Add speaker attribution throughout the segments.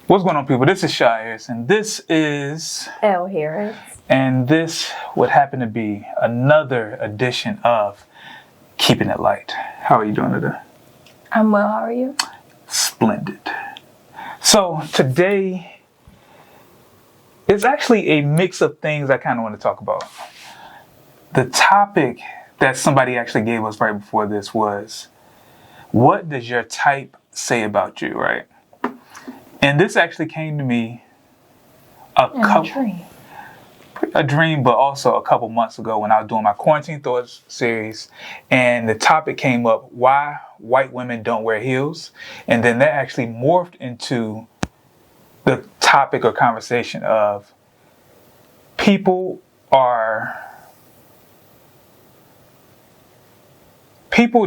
Speaker 1: What's going on, people? This is Shy Harris, and this is
Speaker 2: Elle Harris.
Speaker 1: And this would happen to be another edition of Keepin It Lite. How are you doing today?
Speaker 2: I'm well, how are you?
Speaker 1: Splendid. So today is actually a mix of things I kind of want to talk about. The topic that somebody actually gave us right before this was, what does your type say about you, right? And this actually came to me a dream, but also a couple months ago when I was doing my Quarantine Thoughts series, and the topic came up, why white women don't wear heels. And then that actually morphed into the topic or conversation of people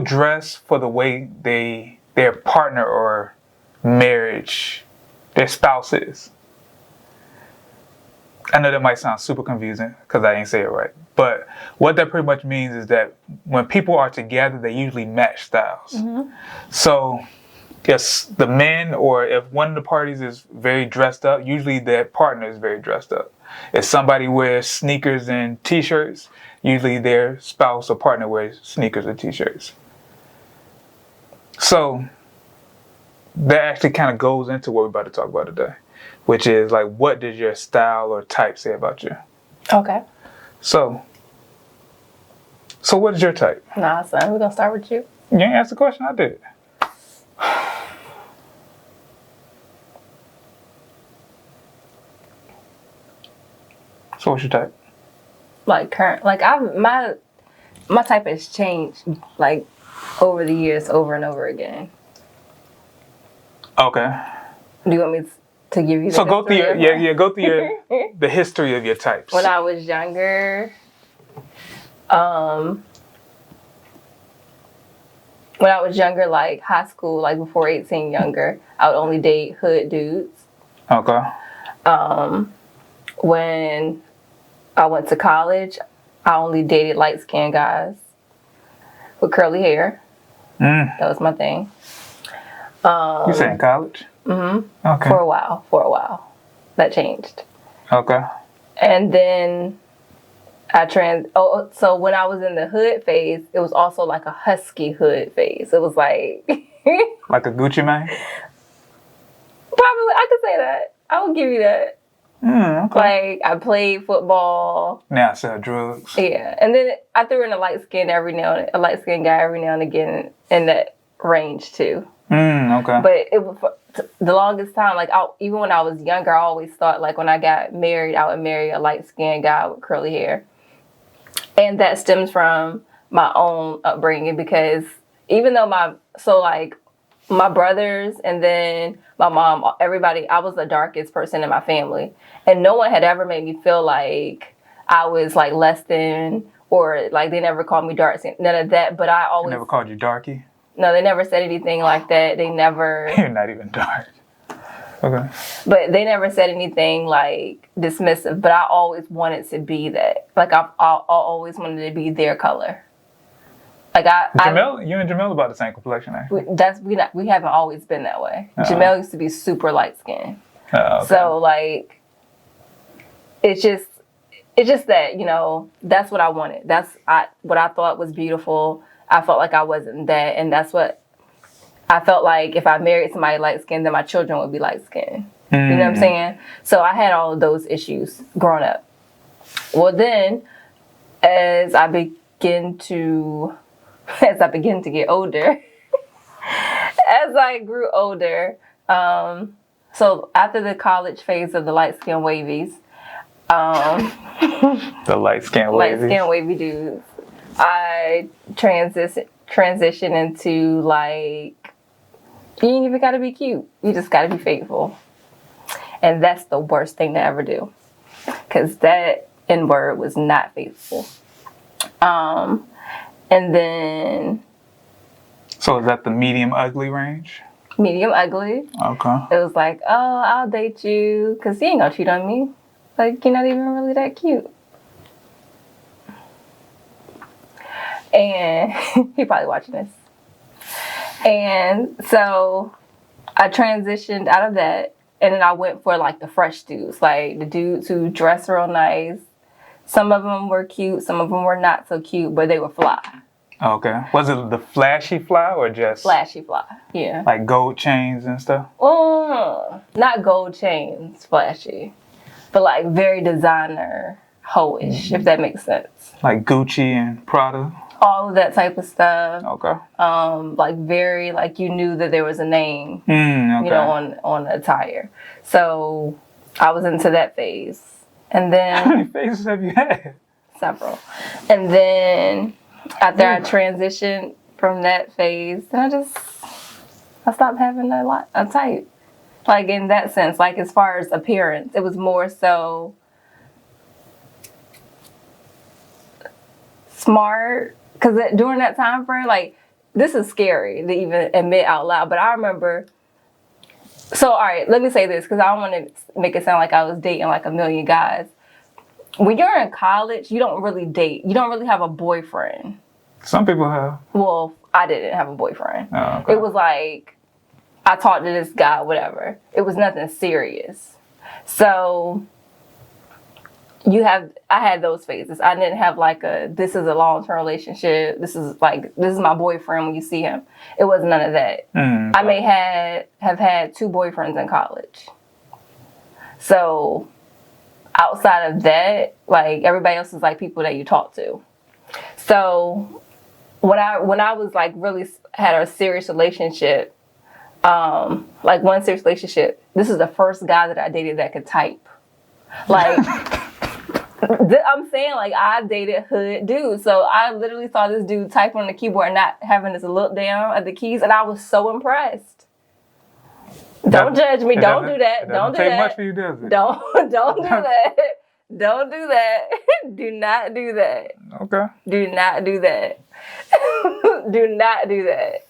Speaker 1: dress for the way their partner or marriage, their spouse is. I know that might sound super confusing because I didn't say it right. But what that pretty much means is that when people are together, they usually match styles. Mm-hmm. So if the man or if one of the parties is very dressed up, usually their partner is very dressed up. If somebody wears sneakers and t-shirts, usually their spouse or partner wears sneakers or t-shirts. So that actually kind of goes into what we're about to talk about today, which is like, what does your style or type say about you?
Speaker 2: Okay.
Speaker 1: So what is your type?
Speaker 2: Nah, son, we're gonna start with you.
Speaker 1: You ain't asked the question, I did. So what's your type?
Speaker 2: Like my type has changed like over the years, over and over again.
Speaker 1: Okay.
Speaker 2: Do you want me to give you the
Speaker 1: So go through go through your the history of your types.
Speaker 2: When I was younger, like high school, like before 18, younger, I would only date hood dudes.
Speaker 1: Okay.
Speaker 2: When I went to college, I only dated light-skinned guys with curly hair. That was my thing.
Speaker 1: You saying college?
Speaker 2: Mm-hmm.
Speaker 1: Okay.
Speaker 2: For a while. That changed.
Speaker 1: Okay.
Speaker 2: And then so when I was in the hood phase, it was also like a husky hood phase. It was like
Speaker 1: like a Gucci Mane?
Speaker 2: Probably, I could say that. I will give you that.
Speaker 1: Okay.
Speaker 2: Like, I played football.
Speaker 1: Now I sell drugs.
Speaker 2: Yeah. And then I threw in a light-skinned guy every now and again in that range too.
Speaker 1: Okay.
Speaker 2: But it was the longest time, like even when I was younger, I always thought like when I got married, I would marry a light-skinned guy with curly hair. And that stems from my own upbringing, because even though my brothers and then my mom, everybody, I was the darkest person in my family. And no one had ever made me feel like I was like less than, or like they never called me dark skin, none of that. But I always...
Speaker 1: They never called you darky?
Speaker 2: No, they never said anything like that. They never...
Speaker 1: You're not even dark. Okay.
Speaker 2: But they never said anything like dismissive, but I always wanted to be that. Like I always wanted to be their color. Like
Speaker 1: you and Jamel about the same complexion, actually.
Speaker 2: We haven't always been that way. Jamel used to be super light skinned.
Speaker 1: Okay.
Speaker 2: So like, it's just that, that's what I wanted. That's what I thought was beautiful. I felt like I wasn't that, and that's what I felt like. If I married somebody light skinned, then my children would be light skinned. You know what I'm saying? So I had all of those issues growing up. Well, then as I begin to get older, as I grew older, so after the college phase of the light-skinned wavies,
Speaker 1: the light-skinned
Speaker 2: wavy dudes, I transition into like, you ain't even gotta be cute, you just gotta be faithful. And that's the worst thing to ever do, because that N-word was not faithful. And then...
Speaker 1: So is that the medium ugly range?
Speaker 2: Medium ugly.
Speaker 1: Okay.
Speaker 2: It was like, oh, I'll date you because you ain't gonna cheat on me. Like, you're not even really that cute. And he probably watching this. And so I transitioned out of that And then I went for like the fresh dudes, like the dudes who dress real nice. Some of them were cute, some of them were not so cute, but they were fly.
Speaker 1: Okay. Was it the flashy fly or just
Speaker 2: Flashy fly, yeah.
Speaker 1: like gold chains and stuff?
Speaker 2: Not gold chains, flashy, but like very designer, ho-ish, if that makes sense.
Speaker 1: Like Gucci and Prada?
Speaker 2: All of that type of stuff.
Speaker 1: Okay.
Speaker 2: Like very, like you knew that there was a name,
Speaker 1: Okay.
Speaker 2: you know, on the attire. So I was into that phase. And then...
Speaker 1: How many phases have you had?
Speaker 2: Several. And then after I transitioned from that phase, then I stopped having a type. Like in that sense, like as far as appearance, it was more so smart. Because during that time frame, like, this is scary to even admit out loud, but I remember. So, all right, let me say this, because I don't want to make it sound like I was dating like a million guys. When you're in college, you don't really date. You don't really have a boyfriend.
Speaker 1: Some people have.
Speaker 2: Well, I didn't have a boyfriend.
Speaker 1: Oh, okay.
Speaker 2: It was like, I talked to this guy, whatever. It was nothing serious. So... I had those phases. I didn't have like this is a long-term relationship. This is my boyfriend when you see him. It was none of that. I may have had 2 boyfriends in college. So outside of that, like everybody else is like people that you talk to. So when I was like really had a serious relationship, like one serious relationship, this is the first guy that I dated that could type. Like I'm saying, like, I dated hood dudes. So I literally saw this dude typing on the keyboard and not having to look down at the keys. And I was so impressed. Don't judge me. Don't do that. Don't do that.
Speaker 1: Much for you, does it?
Speaker 2: Don't do that. Don't do that. Do not do that.
Speaker 1: Okay.
Speaker 2: Do not do that. Do not do that.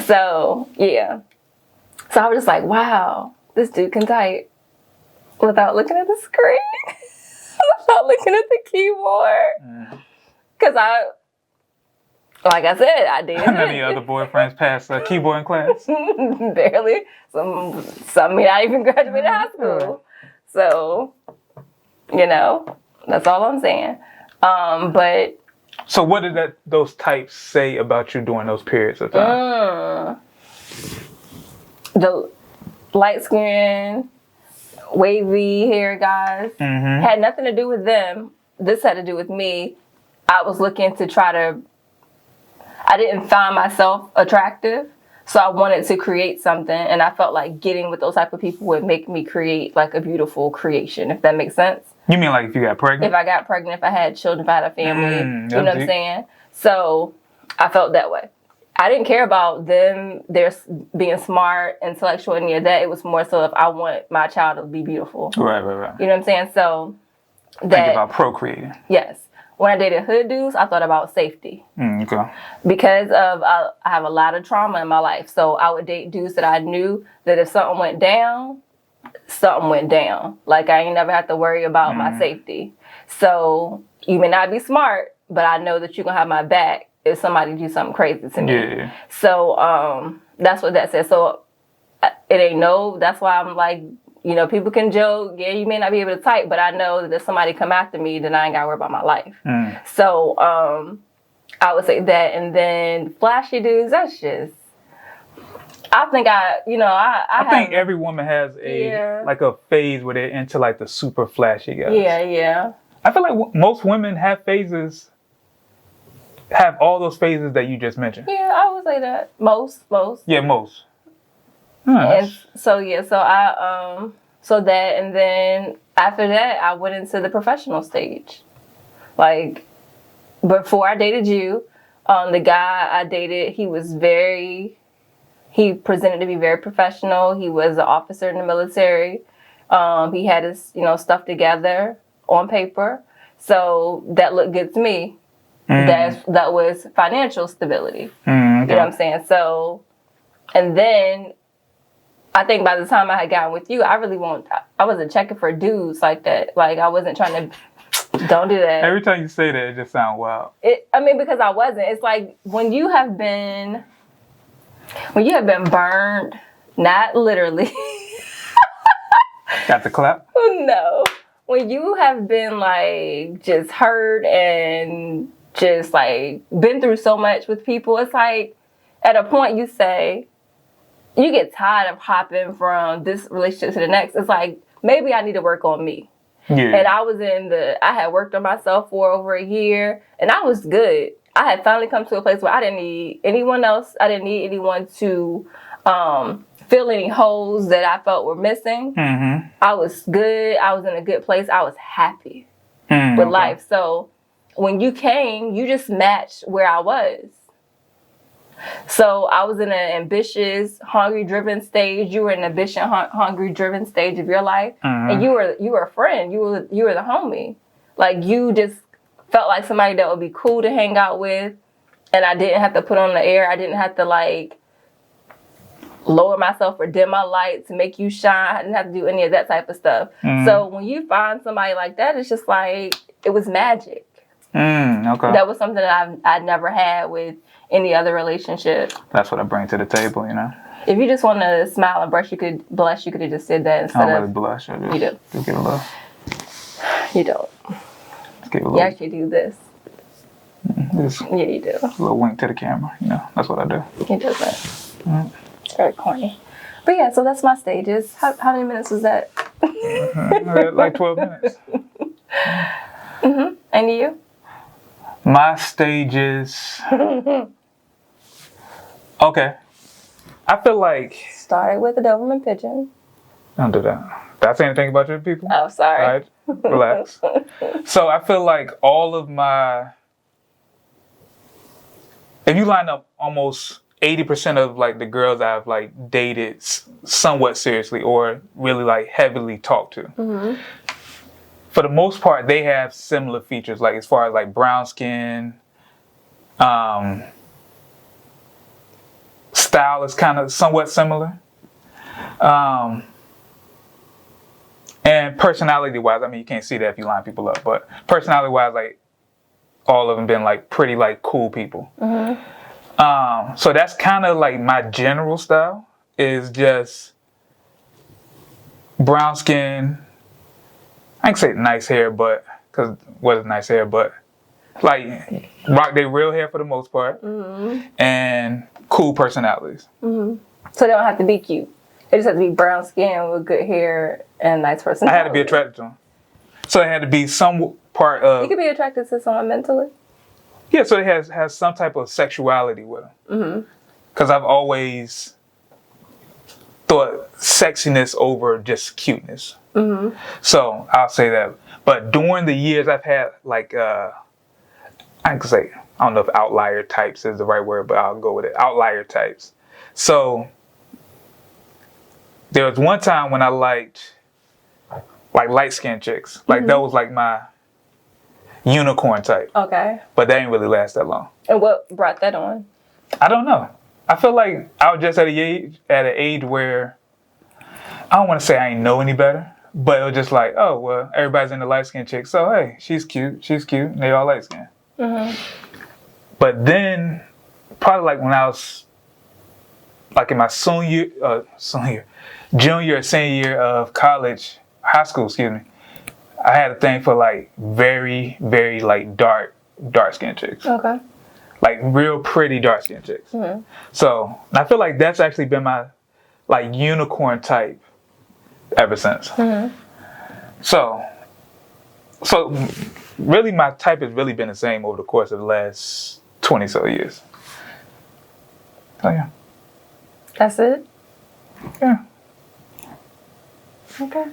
Speaker 2: So, yeah. So I was just like, wow, this dude can type without looking at the screen. Without looking at the keyboard. Because like I said, I dated.
Speaker 1: How many other boyfriends passed keyboard in class?
Speaker 2: Barely. Some may not even graduated high school. So, you know, that's all I'm saying. But.
Speaker 1: So what did those types say about you during those periods of time?
Speaker 2: The light skin, wavy hair guys had nothing to do with them. This had to do with me. I was looking to I didn't find myself attractive, so I wanted to create something, and I felt like getting with those type of people would make me create like a beautiful creation, if that makes sense.
Speaker 1: You mean like if you got pregnant?
Speaker 2: If I got pregnant, if I had children, if I had a family, you know what I'm saying? So I felt that way. I didn't care about them, their being smart, intellectual, any of that. It was more so if I want my child to be beautiful.
Speaker 1: Right.
Speaker 2: You know what I'm saying? So
Speaker 1: think about procreating.
Speaker 2: Yes. When I dated hood dudes, I thought about safety.
Speaker 1: Okay.
Speaker 2: Because of I have a lot of trauma in my life. So I would date dudes that I knew that if something went down, something went down. Like I ain't never have to worry about my safety. So you may not be smart, but I know that you're going to have my back if somebody do something crazy to me.
Speaker 1: Yeah.
Speaker 2: So that's what that says. So it ain't that's why I'm like, you know, people can joke, yeah, you may not be able to type, but I know that if somebody come after me, then I ain't got to worry about my life. So I would say that. And then flashy dudes, that's just, I think I
Speaker 1: think every woman has like a phase where they're into like the super flashy guys.
Speaker 2: Yeah.
Speaker 1: I feel like most women have all those phases that you just mentioned.
Speaker 2: Yeah, I would say that. Most.
Speaker 1: Yeah, most.
Speaker 2: And so that, and then after that, I went into the professional stage. Like, before I dated you, the guy I dated, he presented to be very professional. He was an officer in the military. He had his, stuff together on paper. So that looked good to me. That was financial stability. Okay. You know what I'm saying? So, and then I think by the time I had gotten with you, I wasn't checking for dudes like that. Like, I wasn't trying to, don't do that.
Speaker 1: Every time you say that, it just sounds wild.
Speaker 2: Because I wasn't. It's like when you have been burned, not literally,
Speaker 1: Got the clap?
Speaker 2: No. When you have been like just hurt and just like been through so much with people, it's like at a point you say, you get tired of hopping from this relationship to the next. It's like, maybe I need to work on me.
Speaker 1: Yeah.
Speaker 2: And I had worked on myself for over a year and I was good. I had finally come to a place where I didn't need anyone else. I didn't need anyone to fill any holes that I felt were missing.
Speaker 1: Mm-hmm.
Speaker 2: I was good. I was in a good place. I was happy with life. So when you came, you just matched where I was. So I was in an ambitious, hungry-driven stage. You were in an ambitious, hungry-driven stage of your life, and you were a friend. You were the homie. Like you just felt like somebody that would be cool to hang out with, and I didn't have to put on the air. I didn't have to like lower myself or dim my light to make you shine. I didn't have to do any of that type of stuff. So when you find somebody like that, it's just like it was magic.
Speaker 1: Okay.
Speaker 2: That was something that I'd never had with any other relationship.
Speaker 1: That's what I bring to the table, you know.
Speaker 2: If you just want to smile and blush, you could have just said that instead
Speaker 1: I don't
Speaker 2: of.
Speaker 1: really blush. I just,
Speaker 2: You do.
Speaker 1: Just give a little.
Speaker 2: You don't.
Speaker 1: Just give a
Speaker 2: You
Speaker 1: little.
Speaker 2: actually do this.
Speaker 1: Just
Speaker 2: Yeah, you do.
Speaker 1: a little wink to the camera. You know, that's what I do.
Speaker 2: He does that. It's very corny. But yeah, so that's my stages. How many minutes was that?
Speaker 1: Like 12 minutes.
Speaker 2: And you?
Speaker 1: My stages. Okay. I feel like.
Speaker 2: Started with a Doberman pigeon.
Speaker 1: Don't do that. Did I say anything about your people?
Speaker 2: Oh, sorry.
Speaker 1: All right. Relax. So I feel like all of my. If you line up almost 80% of like the girls I've like dated somewhat seriously or really like heavily talked to. For the most part, they have similar features, like as far as like brown skin, style is kind of somewhat similar, and personality-wise, I mean, you can't see that if you line people up, but personality-wise, like all of them been like pretty like cool people. So that's kind of like my general style is just brown skin. I can say nice hair, but because what is nice hair, but like rock their real hair for the most part, and cool personalities.
Speaker 2: So they don't have to be cute. They just have to be brown skin with good hair and nice personality.
Speaker 1: I had to be attracted to them, so it had to be some part of.
Speaker 2: You could be attracted to someone mentally.
Speaker 1: Yeah, so it has some type of sexuality with them. Because I've always thought sexiness over just cuteness. So I'll say that. But during the years I've had like, I can say, I don't know if outlier types is the right word, but I'll go with it. Outlier types. So there was one time when I liked like light-skinned chicks. Like that was like my unicorn type.
Speaker 2: Okay.
Speaker 1: But that didn't really last that long.
Speaker 2: And what brought that on?
Speaker 1: I don't know. I feel like I was just at an age where I don't want to say I ain't know any better, but it was just like, oh well, everybody's into light skinned chicks, so hey, she's cute, and they all light skinned. But then, probably like when I was like in my junior or senior year of college, high school, excuse me, I had a thing for like very, very like dark skinned chicks.
Speaker 2: Okay.
Speaker 1: Like real pretty dark skinned chicks. So I feel like that's actually been my like unicorn type ever since. So really my type has really been the same over the course of the last 20 so years. So yeah.
Speaker 2: That's it?
Speaker 1: Yeah.
Speaker 2: Okay.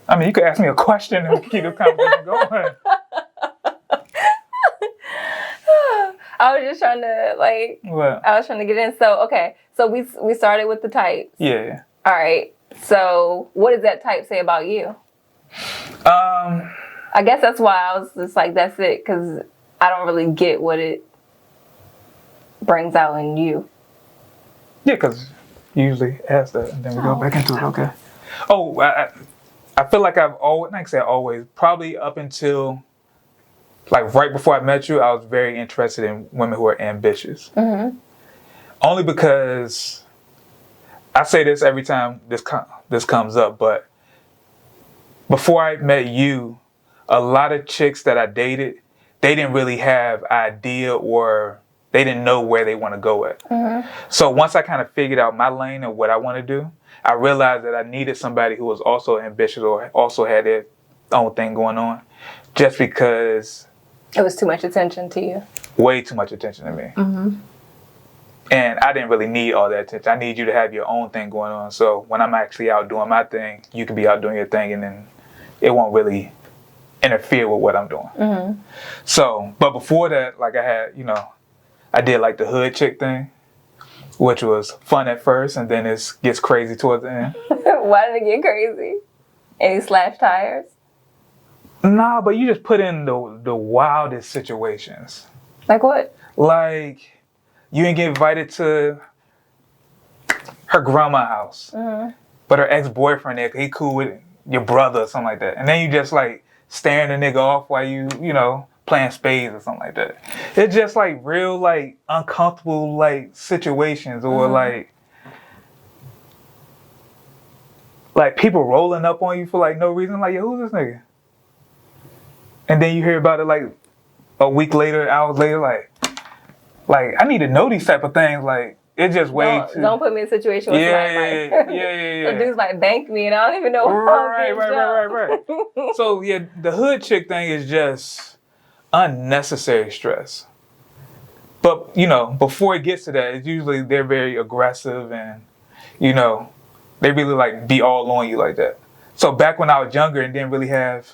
Speaker 1: I mean, you could ask me a question and we can keep the conversation going.
Speaker 2: I was just trying to like.
Speaker 1: What?
Speaker 2: I was trying to get in. So okay. So we started with the types.
Speaker 1: Yeah.
Speaker 2: All right. So what does that type say about you? I guess that's why I was just like, that's it, because I don't really get what it brings out in you.
Speaker 1: Yeah, because you usually ask that and then we go back into it. Okay. Oh, I feel like I've always, like I said, always, probably up until like right before I met you, I was very interested in women who are ambitious. Only because I say this every time this comes up, but before I met you, a lot of chicks that I dated, they didn't really have idea or they didn't know where they want to go at. So once I kind of figured out my lane and what I want to do, I realized that I needed somebody who was also ambitious or also had their own thing going on, just because
Speaker 2: it was too much attention to you.
Speaker 1: Way too much attention to me. And I didn't really need all that attention. I need you to have your own thing going on. So when I'm actually out doing my thing, you can be out doing your thing, and then it won't really interfere with what I'm doing. So, but before that, like I had, I did like the hood chick thing, which was fun at first, and then it gets crazy towards the end.
Speaker 2: Why did it get crazy? Any slash tires?
Speaker 1: Nah, but you just put in the wildest situations.
Speaker 2: Like what?
Speaker 1: Like, you didn't get invited to her grandma's house, but her ex-boyfriend there, he cool with your brother or something like that. And then you just like staring the nigga off while you playing spades or something like that. It's just like real like uncomfortable like situations, or like people rolling up on you for like no reason. Like, yo, who's this nigga? And then you hear about it like a week later, hours later, like I need to know these type of things. Like, it's just way too...
Speaker 2: Don't put me in a situation where
Speaker 1: yeah.
Speaker 2: So dudes might bank me and I don't even know
Speaker 1: Right. So, yeah, the hood chick thing is just unnecessary stress. But, before it gets to that, it's usually they're very aggressive and, they really, like, be all on you like that. So back when I was younger and didn't really have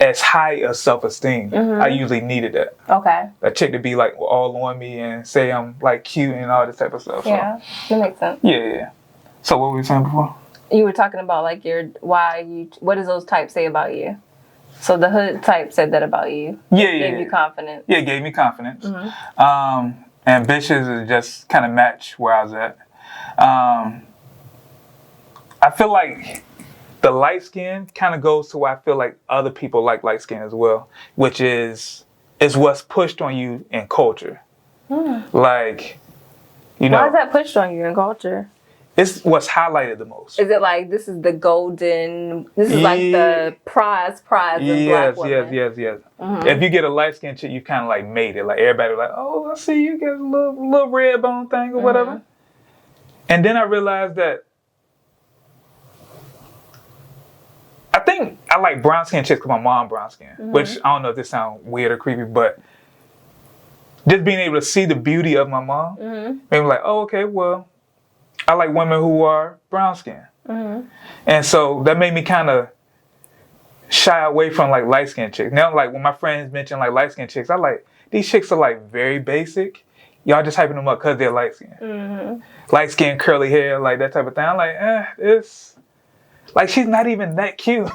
Speaker 1: as high a self-esteem, I usually needed that.
Speaker 2: Okay.
Speaker 1: A chick to be like all on me and say I'm like cute and all this type of stuff.
Speaker 2: Yeah, that makes sense.
Speaker 1: Yeah. So what were we saying before?
Speaker 2: You were talking about like what does those types say about you? So the hood type said that about you. Gave you confidence.
Speaker 1: Yeah, it gave me confidence. Ambitious is just kind of match where I was at. I feel like the light skin kind of goes to where I feel like other people like light skin as well, which is what's pushed on you in culture. Like,
Speaker 2: why is that pushed on you in culture?
Speaker 1: It's what's highlighted the most.
Speaker 2: Is it like this is the golden? This is like the prize of black women.
Speaker 1: Yes. If you get a light skin chick, you kind of like made it. Like everybody like, oh, I see you got a little red bone thing or whatever. And then I realized that I think I like brown skin chicks because my mom brown skin, which I don't know if this sounds weird or creepy, but just being able to see the beauty of my mom made me like, oh, okay, well, I like women who are brown skin. And so that made me kind of shy away from like light skin chicks. Now, like when my friends mention like light skin chicks, I like, these chicks are like very basic. Y'all just hyping them up because they're light skin. Light skin, curly hair, like that type of thing. I'm like, it's... Like, she's not even that cute.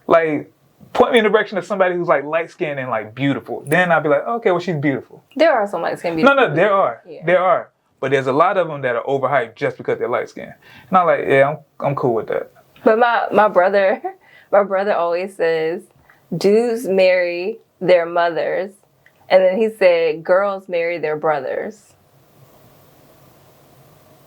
Speaker 1: Like, point me in the direction of somebody who's, like, light-skinned and, like, beautiful. Then I'll be like, okay, well, she's beautiful.
Speaker 2: There are some light-skinned beautiful
Speaker 1: No, there are. Yeah. There are. But there's a lot of them that are overhyped just because they're light-skinned. And I'm like, yeah, I'm cool with that.
Speaker 2: But my brother always says, dudes marry their mothers. And then he said, girls marry their brothers.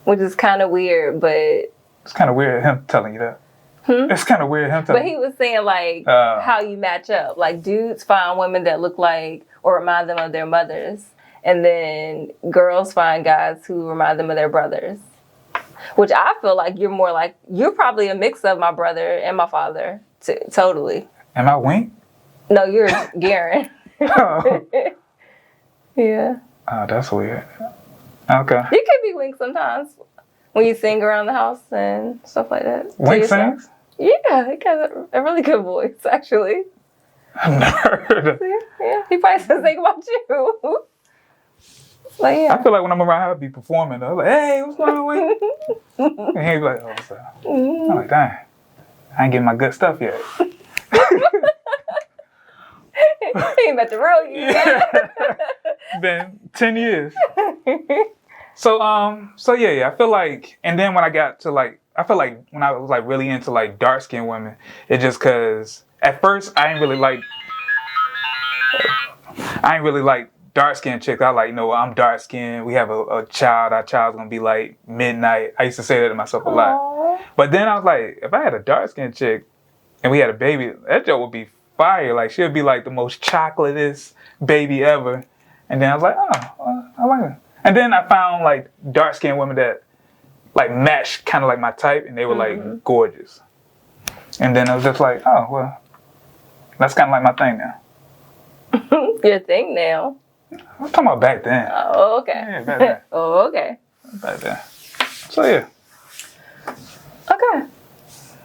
Speaker 2: Which is kind of weird, but...
Speaker 1: It's kind of weird him telling you that. It's kind of weird him telling you.
Speaker 2: But he was saying, like, how you match up. Like, dudes find women that look like or remind them of their mothers. And then girls find guys who remind them of their brothers. Which I feel like you're probably a mix of my brother and my father. Totally.
Speaker 1: Am I Wink?
Speaker 2: No, you're Garen. Yeah.
Speaker 1: Oh, that's weird. Okay.
Speaker 2: You could be Wink sometimes. When you sing around the house and stuff like that.
Speaker 1: Wink sings?
Speaker 2: Yeah, he got a really good voice, actually.
Speaker 1: I've never heard of it.
Speaker 2: Yeah, he probably says something about you. Like, yeah.
Speaker 1: I feel like when I'm around, I'll be performing. Though. I'm like, hey, what's going on, Wink? And he'll be like, oh, what's up? I'm like, dang, I ain't getting my good stuff yet.
Speaker 2: He ain't about to roll you yet.
Speaker 1: Been 10 years. So yeah, I feel like, and then when I got to like, I feel like when I was like really into like dark skinned women, it's just cause at first I ain't really like dark skinned chicks. I like, I'm dark skinned. We have a child. Our child's gonna be like midnight. I used to say that to myself a lot. But then I was like, if I had a dark skinned chick and we had a baby, that joke would be fire. Like she'd be like the most chocolatest baby ever. And then I was like, oh, well, I like her. And then I found like dark skinned women that like matched kind of like my type, and they were like gorgeous. And then I was just like, oh well, that's kind of like my thing now.
Speaker 2: Your thing now.
Speaker 1: I'm talking about back then.
Speaker 2: Oh, okay.
Speaker 1: Yeah, back then.
Speaker 2: Oh, okay.
Speaker 1: Back then. So yeah.
Speaker 2: Okay.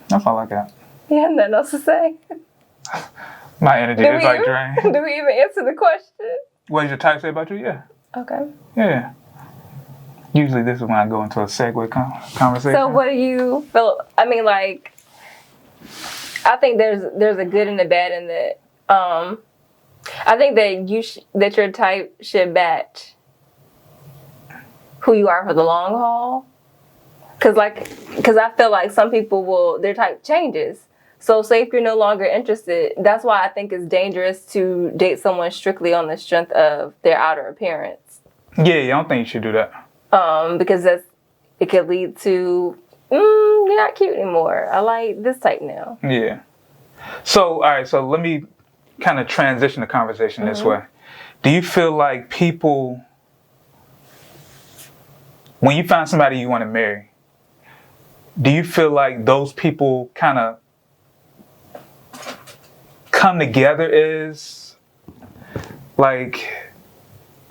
Speaker 1: That's all I got.
Speaker 2: You have nothing else to say?
Speaker 1: My energy is like drained.
Speaker 2: Do we even answer the question?
Speaker 1: What did your type say about you? Yeah.
Speaker 2: Okay.
Speaker 1: Yeah. Usually this is when I go into a segue conversation.
Speaker 2: So what do you feel? I mean, like, I think there's a good and a bad in that. I think that that your type should match who you are for the long haul. Cause I feel like some people their type changes. So say if you're no longer interested, that's why I think it's dangerous to date someone strictly on the strength of their outer appearance.
Speaker 1: Yeah, I don't think you should do that.
Speaker 2: Because it could lead to, you're not cute anymore. I like this type now.
Speaker 1: Yeah. So, all right, so let me kind of transition the conversation this way. Do you feel like people, when you find somebody you want to marry, do you feel like those people kind of come together as like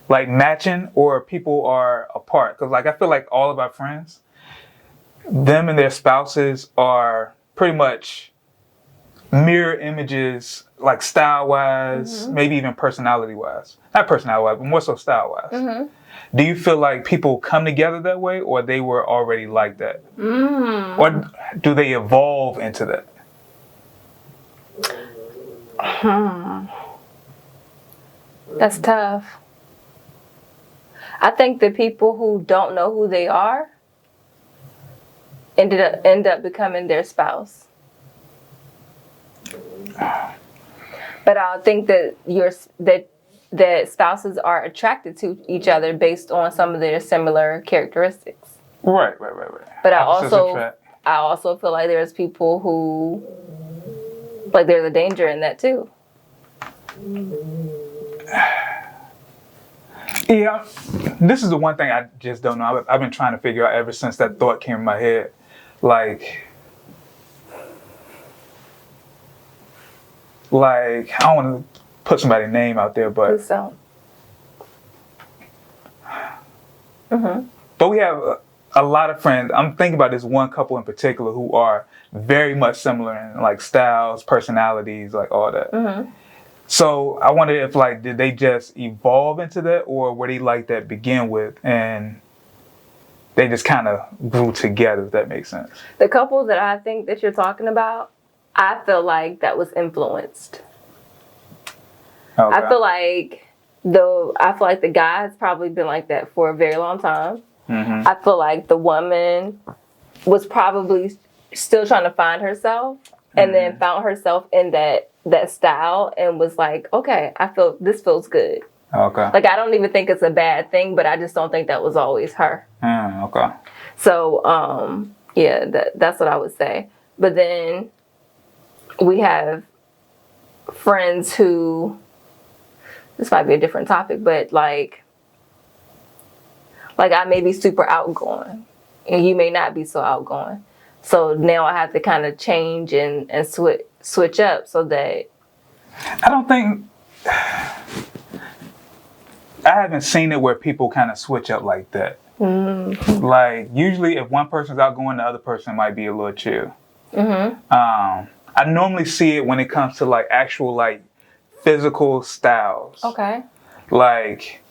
Speaker 1: matching, or people are apart? Because like I feel like all of our friends, them and their spouses are pretty much mirror images, like style wise, maybe even personality wise. Not personality wise, but more so style wise. Do you feel like people come together that way, or they were already like that? Or do they evolve into that?
Speaker 2: That's tough. I think the people who don't know who they are end up becoming their spouse. But I think that that spouses are attracted to each other based on some of their similar characteristics.
Speaker 1: Right.
Speaker 2: But I also feel like there's people who, like, there's a danger in that too.
Speaker 1: Yeah, this is the one thing I just don't know. I've been trying to figure out ever since that thought came in my head. Like I don't want to put somebody's name out there, but
Speaker 2: Please don't.
Speaker 1: But we have a lot of friends. I'm thinking about this one couple in particular who are very much similar in like styles, personalities, like all that. So I wonder if like, did they just evolve into that, or were they like that to begin with and they just kind of grew together, if that makes sense?
Speaker 2: The couple that I think that you're talking about, I feel like that was influenced.
Speaker 1: Okay.
Speaker 2: I feel like the guy's probably been like that for a very long time. I feel like the woman was probably still trying to find herself, and then found herself in that style and was like, okay, this feels good.
Speaker 1: Okay.
Speaker 2: Like, I don't even think it's a bad thing, but I just don't think that was always her.
Speaker 1: Okay.
Speaker 2: So, yeah, that's what I would say. But then we have friends who, this might be a different topic, but like I may be super outgoing and you may not be so outgoing. So now I have to kind of change and switch up so that.
Speaker 1: I don't think, I haven't seen it where people kind of switch up like that. Like usually if one person's outgoing, the other person might be a little chill. I normally see it when it comes to like actual like physical styles.
Speaker 2: Okay.
Speaker 1: Like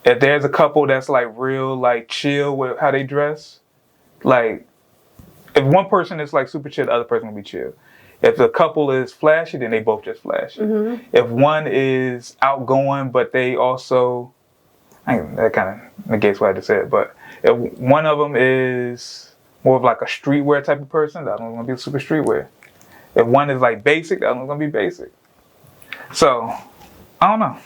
Speaker 1: if there's a couple that's like real like chill with how they dress, like if one person is like super chill, the other person will be chill. If the couple is flashy, then they both just flashy. If one is outgoing, but they also, that kind of negates what I just said, but if one of them is more of like a streetwear type of person, the other one's gonna be super streetwear. If one is like basic, the other one's gonna be basic. So, I don't know.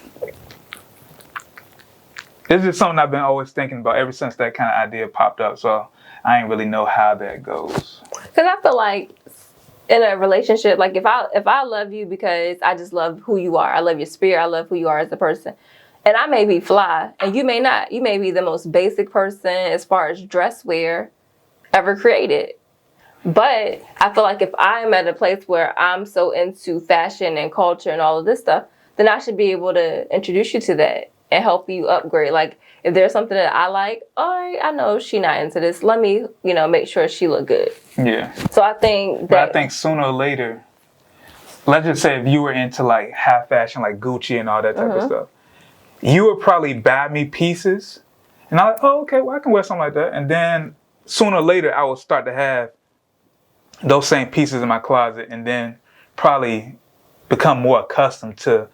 Speaker 1: It's just something I've been always thinking about ever since that kind of idea popped up. So, I ain't really know how that goes.
Speaker 2: Because I feel like in a relationship, like if I love you because I just love who you are, I love your spirit, I love who you are as a person, and I may be fly, and you may not. You may be the most basic person as far as dress wear ever created. But I feel like if I'm at a place where I'm so into fashion and culture and all of this stuff, then I should be able to introduce you to that and help you upgrade. Like if there's something that I like, all right, I know she not into this. Let me, make sure she look good.
Speaker 1: Yeah.
Speaker 2: So I think that.
Speaker 1: But I think sooner or later, let's just say if you were into like half fashion, like Gucci and all that type of stuff, you would probably buy me pieces, and I'm like, oh, okay, well I can wear something like that. And then sooner or later, I will start to have those same pieces in my closet, and then probably become more accustomed to.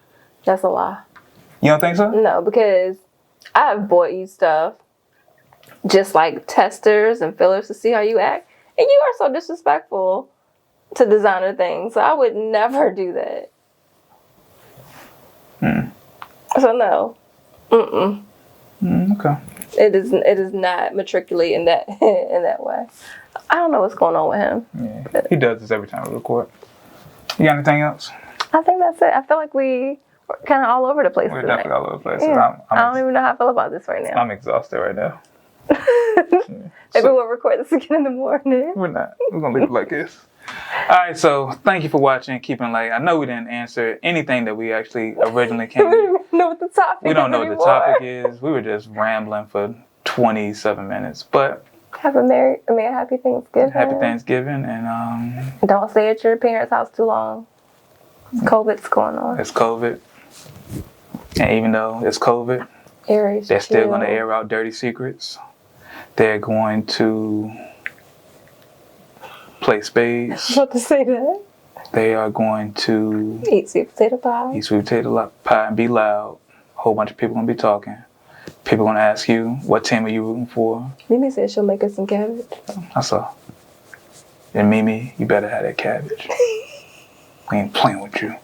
Speaker 2: That's a lie.
Speaker 1: You don't think so?
Speaker 2: No, because I have bought you stuff just like testers and fillers to see how you act, and you are so disrespectful to designer things. So I would never do that. So no.
Speaker 1: Okay.
Speaker 2: It is not matriculate in that in that way. I don't know what's going on with him.
Speaker 1: Yeah, he does this every time we record. You got anything else?
Speaker 2: I think that's it. I feel like we're kind of all over the place.
Speaker 1: We're
Speaker 2: tonight.
Speaker 1: definitely all over the place.
Speaker 2: Yeah. I don't even know how I feel about this right now.
Speaker 1: I'm exhausted right now.
Speaker 2: Maybe we'll record this again in the morning.
Speaker 1: We're not. We're going to leave it like this. All right, so thank you for watching Keepin' It Lite. I know we didn't answer anything that we actually originally came
Speaker 2: We don't even know what the topic is.
Speaker 1: We don't know what the
Speaker 2: anymore.
Speaker 1: topic is. We were just rambling for 27 minutes. But
Speaker 2: happy Thanksgiving.
Speaker 1: Happy Thanksgiving. And
Speaker 2: don't stay at your parents' house too long. COVID's going on.
Speaker 1: It's COVID. And even though it's COVID,
Speaker 2: Aries,
Speaker 1: they're still going to air out dirty secrets. They're going to play spades.
Speaker 2: I was about to say that.
Speaker 1: They are going to
Speaker 2: eat sweet potato pie.
Speaker 1: Eat sweet potato pie and be loud. A whole bunch of people going to be talking. People going to ask you, what team are you rooting for?
Speaker 2: Mimi said she'll make us some cabbage.
Speaker 1: I saw. And Mimi, you better have that cabbage. We ain't playing with you.